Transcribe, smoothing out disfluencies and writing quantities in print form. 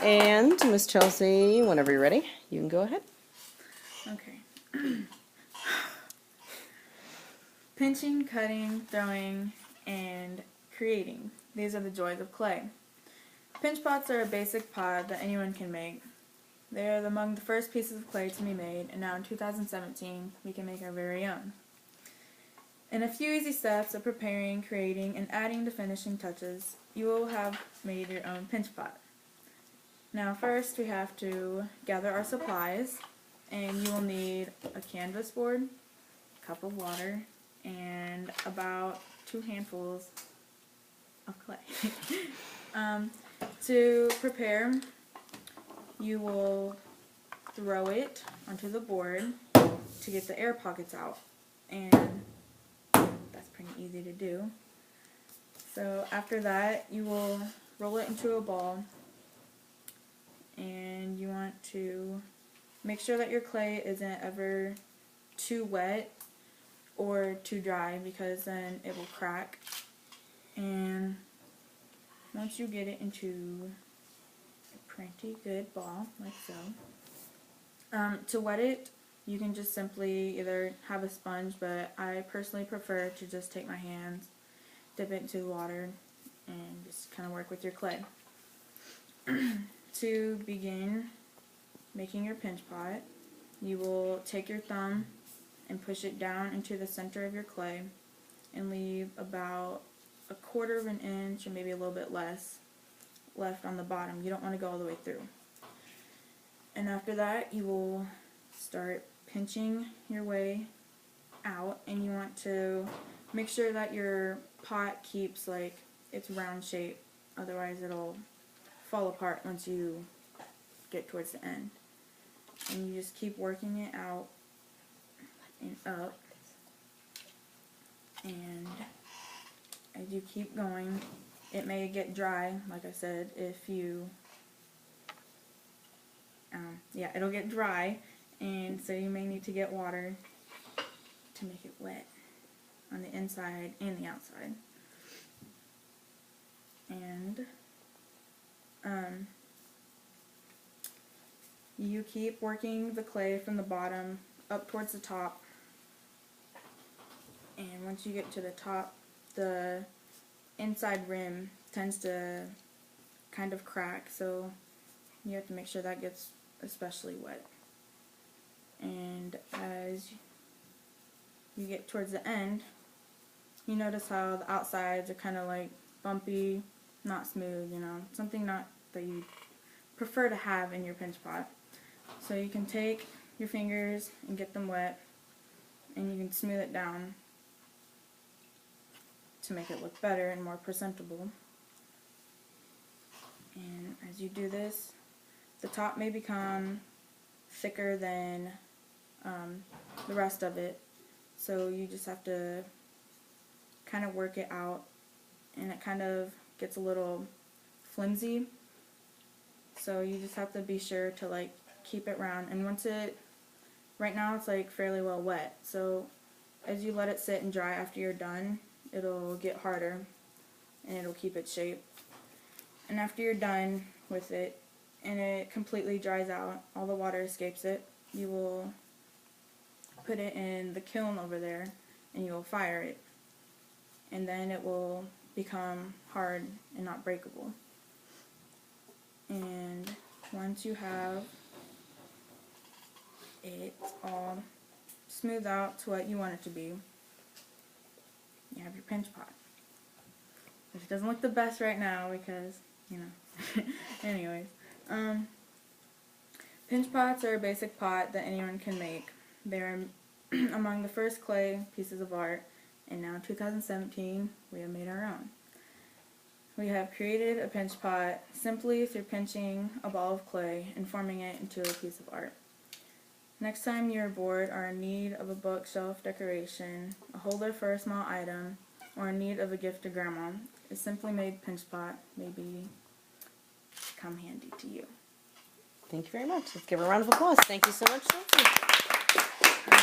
And Miss Chelsea, whenever you're ready, you can go ahead. Okay. Pinching, cutting, throwing, and creating. These are the joys of clay. Pinch pots are a basic pot that anyone can make. They are among the first pieces of clay to be made, and now in 2017, we can make our very own. In a few easy steps of preparing, creating, and adding the finishing touches, you will have made your own pinch pot. Now first we have to gather our supplies, and you will need a canvas board, a cup of water, and about 2 handfuls of clay. To prepare, you will throw it onto the board to get the air pockets out, and that's pretty easy to do. So after that, you will roll it into a ball, and you want to make sure that your clay isn't ever too wet or too dry, because then it will crack. And once you get it into a pretty good ball, like so, to wet it, you can just simply either have a sponge, but I personally prefer to just take my hands, dip it into the water, and just kind of work with your clay. To begin making your pinch pot, you will take your thumb and push it down into the center of your clay and leave about 1/4 of an inch or maybe a little bit less left on the bottom. You don't want to go all the way through. And after that, you will start pinching your way out, and you want to make sure that your pot keeps like its round shape, otherwise it'll fall apart once you get towards the end. And you just keep working it out and up, and as you keep going, it may get dry, like I said, if you it'll get dry, and so you may need to get water to make it wet on the inside and the outside. And you keep working the clay from the bottom up towards the top, and once you get to the top, the inside rim tends to kind of crack, so you have to make sure that gets especially wet. And as you get towards the end, you notice how the outsides are kind of like bumpy, not smooth, you know, something not that you prefer to have in your pinch pot. So you can take your fingers and get them wet, and you can smooth it down to make it look better and more presentable. And as you do this, the top may become thicker than the rest of it, so you just have to kind of work it out, and it kind of gets a little flimsy, so you just have to be sure to like keep it round. And once right now it's like fairly well wet, so as you let it sit and dry after you're done, it'll get harder and it'll keep its shape. And after you're done with it and it completely dries out, all the water escapes it, you will put it in the kiln over there and you will fire it, and then it will become hard and not breakable. And once you have it all smoothed out to what you want it to be, you have your pinch pot, which doesn't look the best right now because, you know, anyways. Pinch pots are a basic pot that anyone can make. They are among the first clay pieces of art, and now in 2017 we have made our own. We have created a pinch pot simply through pinching a ball of clay and forming it into a piece of art. Next time you're bored or in need of a bookshelf decoration, a holder for a small item, or in need of a gift to grandma, a simply made pinch pot may come handy to you. Thank you very much. Let's give her a round of applause. Thank you so much, Chelsea.